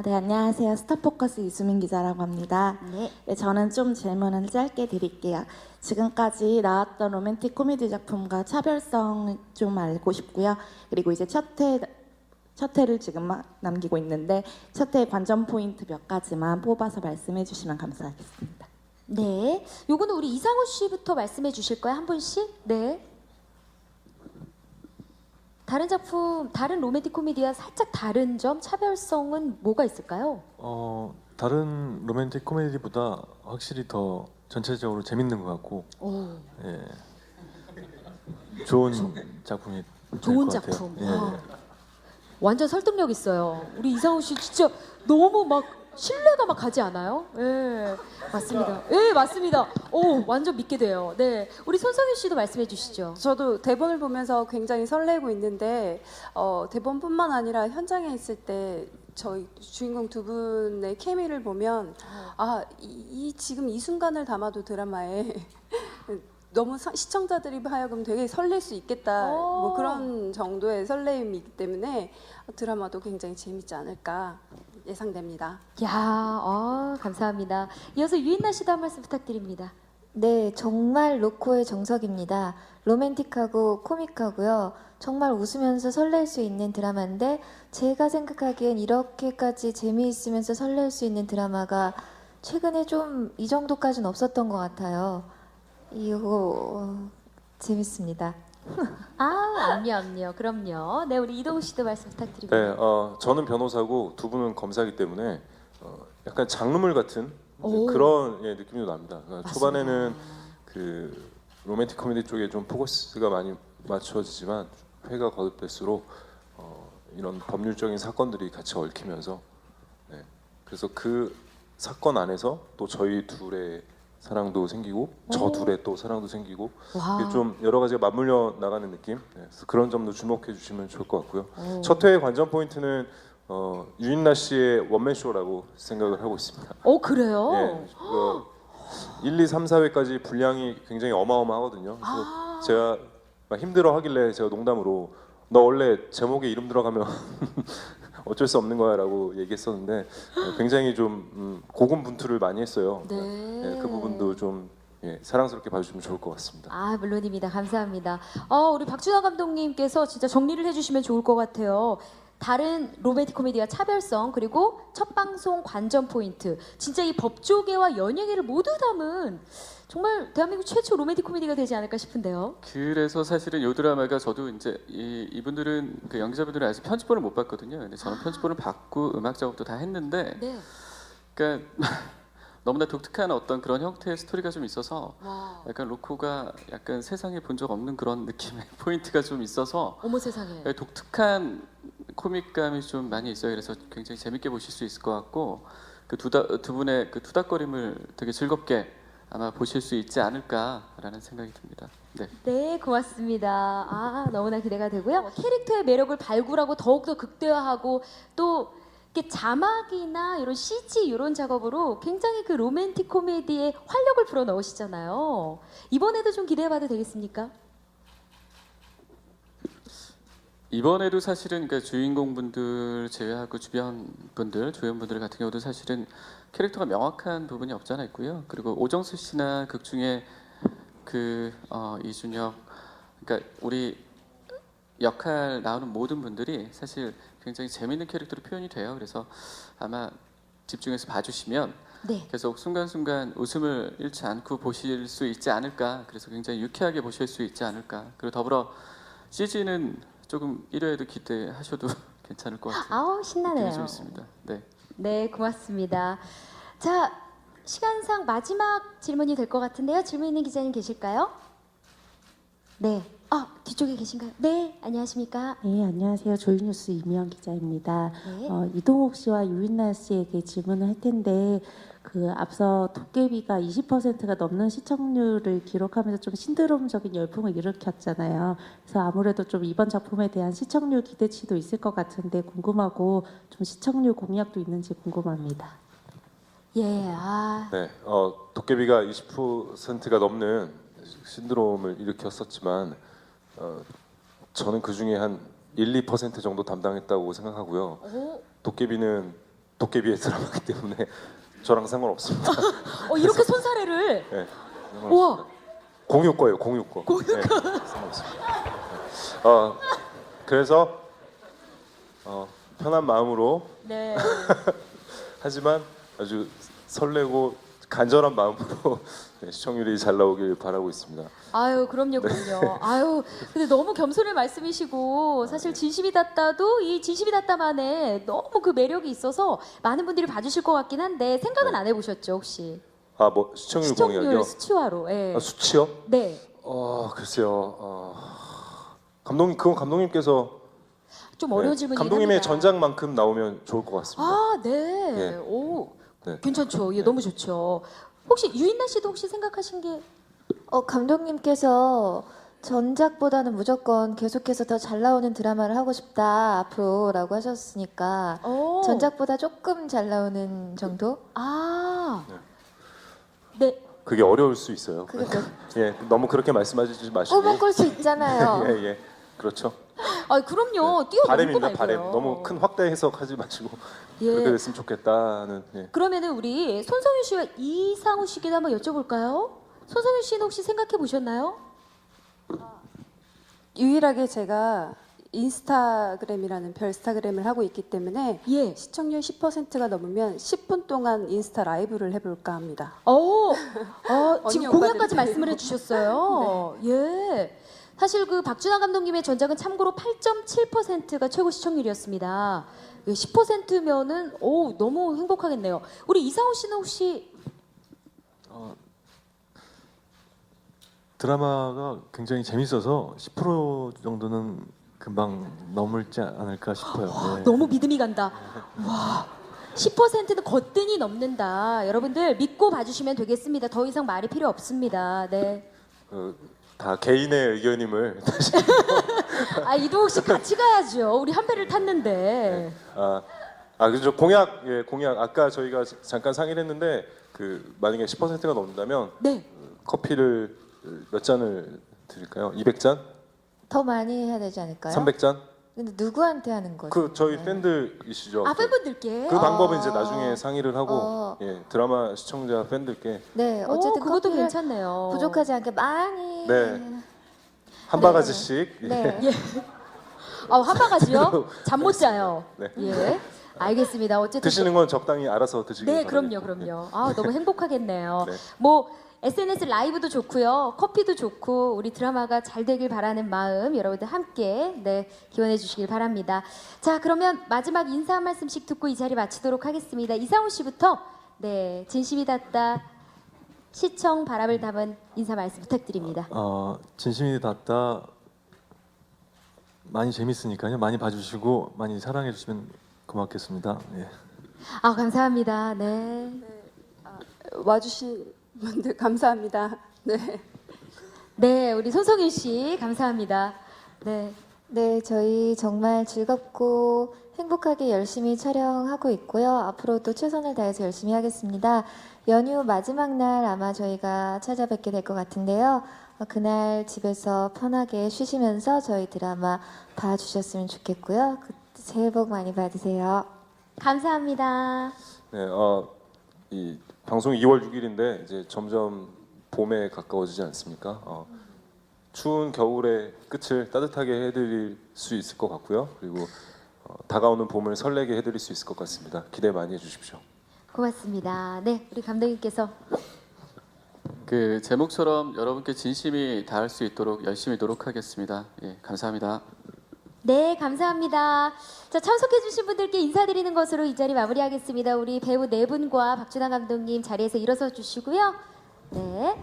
네, 안녕하세요. 스타포커스 이수민 기자라고 합니다. 네. 저는 좀 질문을 짧게 드릴게요. 지금까지 나왔던 로맨틱 코미디 작품과 차별성 좀 알고 싶고요. 그리고 이제 첫 회를 지금 남기고 있는데 첫 회 관전 포인트 몇 가지만 뽑아서 말씀해 주시면 감사하겠습니다. 네, 요거는 우리 이상호 씨부터 말씀해 주실까요? 한 분씩? 네. 다른 작품, 다른 로맨틱 코미디와 살짝 다른 점, 차별성은 뭐가 있을까요? 다른 로맨틱 코미디보다 확실히 더 전체적으로 재밌는 것 같고, 예, 좋은 작품이 될 좋은 것 같아요. 작품. 예. 완전 설득력 있어요. 우리 이상호 씨 진짜 너무 막 신뢰가 막 가지 않아요? 예, 맞습니다. 예, 맞습니다. 완전 믿게 돼요. 네, 우리 손성윤 씨도 말씀해 주시죠. 저도 대본을 보면서 굉장히 설레고 있는데 대본뿐만 아니라 현장에 있을 때 저희 주인공 두 분의 케미를 보면 지금 이 순간을 담아도 드라마에 너무 시청자들이 하여금 되게 설렐 수 있겠다 뭐 그런 정도의 설레임이기 때문에 드라마도 굉장히 재밌지 않을까 예상됩니다. 야, 감사합니다. 이어서 유인나 씨도 한 말씀 부탁드립니다. 네, 정말 로코의 정석입니다. 로맨틱하고 코믹하고요. 정말 웃으면서 설렐 수 있는 드라마인데 제가 생각하기엔 이렇게까지 재미있으면서 설렐 수 있는 드라마가 최근에 좀 이 정도까지는 없었던 것 같아요. 이거 재밌습니다. 압류. 그럼요. 네, 우리 이동욱 씨도 말씀 부탁드립니다. 네, 저는 변호사고 두 분은 검사이기 때문에 약간 장르물 같은 그런 느낌도 납니다. 그러니까 초반에는 그 로맨틱 코미디 쪽에 좀 포커스가 많이 맞춰지지만 회가 거듭될수록 이런 법률적인 사건들이 같이 얽히면서 그래서 그 사건 안에서 또 저희 둘의 사랑도 생기고 저 둘의 또 사랑도 생기고 이게 좀 여러 가지가 맞물려 나가는 느낌. 그래서 그런 점도 주목해 주시면 좋을 것 같고요. 첫 회의 관전 포인트는 유인나 씨의 원맨 쇼라고 생각을 하고 있습니다. 그래요? 예, 1, 2, 3, 4회까지 분량이 굉장히 어마어마하거든요. 그래서 제가 막 힘들어 하길래 제가 농담으로 너 원래 제목에 이름 들어가면 어쩔 수 없는 거야라고 얘기했었는데 굉장히 좀 고군분투를 많이 했어요. 네. 그 부분도 좀 사랑스럽게 봐주시면 좋을 것 같습니다. 물론입니다. 감사합니다. 우리 박준하 감독님께서 진짜 정리를 해주시면 좋을 것 같아요. 다른 로맨틱 코미디와 차별성 그리고 첫 방송 관전 포인트 진짜 이 법조계와 연예계를 모두 담은 정말 대한민국 최초 로맨틱 코미디가 되지 않을까 싶은데요. 그래서 사실은 이 드라마가 저도 이제 이분들은 그 연기자분들은 아직 편집본을 못 봤거든요. 근데 저는 편집본을 받고 음악 작업도 다 했는데, 네. 그러니까 너무나 독특한 어떤 그런 형태의 스토리가 좀 있어서 와. 약간 로코가 약간 세상에 본 적 없는 그런 느낌의 포인트가 좀 있어서 어머 세상에. 독특한 코믹감이 좀 많이 있어요. 그래서 굉장히 재밌게 보실 수 있을 것 같고 그 두 분의 그 투닥거림을 되게 즐겁게 아마 보실 수 있지 않을까라는 생각이 듭니다. 네. 네, 고맙습니다. 너무나 기대가 되고요. 캐릭터의 매력을 발굴하고 더욱더 극대화하고 또 이렇게 자막이나 이런 CG 이런 작업으로 굉장히 그 로맨틱 코미디에 활력을 불어 넣으시잖아요. 이번에도 좀 기대해봐도 되겠습니까? 이번에도 사실은 그러니까 주인공분들 제외하고 주변 분들, 조연분들 같은 경우도 사실은 캐릭터가 명확한 부분이 없지 않아 있고요. 그리고 오정수 씨나 극 중에 그 이준혁, 그러니까 우리 역할 나오는 모든 분들이 사실 굉장히 재밌는 캐릭터로 표현이 돼요. 그래서 아마 집중해서 봐주시면 네. 계속 순간순간 웃음을 잃지 않고 보실 수 있지 않을까. 그래서 굉장히 유쾌하게 보실 수 있지 않을까. 그리고 더불어 CG는 조금 1회에도 기대하셔도 괜찮을 것 같아요. 신나네요. 느낌이 좀 있습니다. 네. 네, 고맙습니다. 자, 시간상 마지막 질문이 될 것 같은데요. 질문 있는 기자님 계실까요? 네. 뒤쪽에 계신가요? 네, 안녕하십니까? 네, 안녕하세요. 조이뉴스 이미영 기자입니다. 네. 이동욱 씨와 유인나 씨에게 질문을 할 텐데 그 앞서 도깨비가 20%가 넘는 시청률을 기록하면서 좀 신드롬적인 열풍을 일으켰잖아요. 그래서 아무래도 좀 이번 작품에 대한 시청률 기대치도 있을 것 같은데 궁금하고 좀 시청률 공약도 있는지 궁금합니다. 예, 네, 도깨비가 20%가 넘는 신드롬을 일으켰었지만 저는 그 중에 한 1, 2% 정도 담당했다고 생각하고요. 도깨비는 도깨비의 드라마이기 때문에 저랑 상관없습니다. 이렇게 손사래를. 네, 우와. 공유 거예요, 공유 거. 네, 상관없습니다. 그래서 편한 마음으로 네. 하지만 아주 설레고 간절한 마음으로 시청률이 잘 나오길 바라고 있습니다. 그럼요. 근데 너무 겸손의 말씀이시고 사실 진심이 닿다도 이 진심이 닿다만에 너무 그 매력이 있어서 많은 분들이 봐주실 것 같긴 한데 생각은 안 해보셨죠 혹시? 뭐 시청률 공약이요? 수치화로. 예. 수치요? 네. 글쎄요. 그건 감독님께서 좀 어려운 질문이긴 감독님의 합니다. 전작만큼 나오면 좋을 것 같습니다. 네. 예. 오, 네. 괜찮죠. 너무 좋죠. 혹시 유인나 씨도 혹시 생각하신 게? 감독님께서 전작보다는 무조건 계속해서 더 잘 나오는 드라마를 하고 싶다 앞으로라고 하셨으니까 전작보다 조금 잘 나오는 정도? 네. 그게 어려울 수 있어요. 그게 너무 그렇게 말씀하시지 마시고. 꿈은 꿀 수 있잖아요. 예, 그렇죠. 아, 그럼요. 뛰어넘고 바램입니다. 말고요. 바램. 너무 큰 확대 해석하지 마시고 예. 그렇게 됐으면 좋겠다는. 예. 그러면은 우리 손성윤 씨와 이상우 씨께도 한번 여쭤볼까요? 손성윤 씨는 혹시 생각해 보셨나요? 유일하게 제가 인스타그램이라는 별스타그램을 하고 있기 때문에 예. 시청률 10%가 넘으면 10분 동안 인스타 라이브를 해볼까 합니다. 지금 언니 공약까지 오빠들이 말씀을 해주셨어요. 예. 사실 그 박준하 감독님의 전작은 참고로 8.7%가 최고 시청률이었습니다. 10%면은 너무 행복하겠네요. 우리 이상우 씨는 혹시 드라마가 굉장히 재밌어서 10% 정도는 금방 넘을지 않을까 싶어요. 네. 너무 믿음이 간다. 와. 10%는 거뜬히 넘는다. 여러분들 믿고 봐주시면 되겠습니다. 더 이상 말이 필요 없습니다. 네. 다 개인의 의견임을 다시. 이동욱 씨 같이 가야죠. 우리 한 배를 탔는데. 그죠. 공약, 예, 공약. 아까 저희가 잠깐 상의를 했는데 그 만약에 10%가 넘는다면 네. 커피를 몇 잔을 드릴까요? 200잔? 더 많이 해야 되지 않을까요? 300잔? 근데 누구한테 하는 거죠? 그 저희 팬들이시죠. 팬분들께. 그 방법은 이제 나중에 상의를 하고 어. 예, 드라마 시청자 팬들께 네, 어쨌든 그것도 커피를 괜찮네요. 부족하지 않게 많이. 네. 한 바가지씩. 네. 예. 한 바가지요? 잠 못 자요. 네. 예. 알겠습니다. 어쨌든 드시는 건 적당히 알아서 드시기 네, 바랍니다. 그럼요. 너무 행복하겠네요. 네. 뭐 SNS 라이브도 좋고요, 커피도 좋고 우리 드라마가 잘 되길 바라는 마음 여러분들 함께 기원해 주시길 바랍니다. 자, 그러면 마지막 인사 한 말씀씩 듣고 이 자리 마치도록 하겠습니다. 이상우 씨부터 진심이 닿다 시청 바람을 담은 인사 말씀 부탁드립니다. 진심이 닿다. 많이 재밌으니까요. 많이 봐주시고 많이 사랑해 주시면 고맙겠습니다. 예. 감사합니다. 네. 와주신 분들 감사합니다. 네. 네, 우리 손성윤 씨 감사합니다. 네. 네, 저희 정말 즐겁고 행복하게 열심히 촬영하고 있고요. 앞으로도 최선을 다해서 열심히 하겠습니다. 연휴 마지막 날 아마 저희가 찾아뵙게 될 것 같은데요. 그날 집에서 편하게 쉬시면서 저희 드라마 봐주셨으면 좋겠고요. 새해 복 많이 받으세요. 감사합니다. 네, 이 방송이 2월 6일인데 이제 점점 봄에 가까워지지 않습니까? 추운 겨울의 끝을 따뜻하게 해드릴 수 있을 것 같고요. 그리고 다가오는 봄을 설레게 해드릴 수 있을 것 같습니다. 기대 많이 해주십시오. 고맙습니다. 네, 우리 감독님께서 그 제목처럼 여러분께 진심이 닿을 수 있도록 열심히 노력하겠습니다. 예, 감사합니다. 네, 감사합니다. 자, 참석해주신 분들께 인사드리는 것으로 이 자리 마무리하겠습니다. 우리 배우 네 분과 박준하 감독님 자리에서 일어서 주시고요. 네.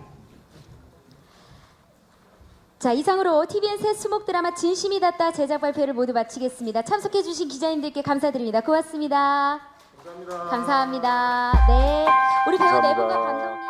자, 이상으로 TVN 새 수목 드라마 진심이 닿다 제작 발표를 모두 마치겠습니다. 참석해주신 기자님들께 감사드립니다. 고맙습니다. 감사합니다. 네, 우리 배우 네 분과 감독님.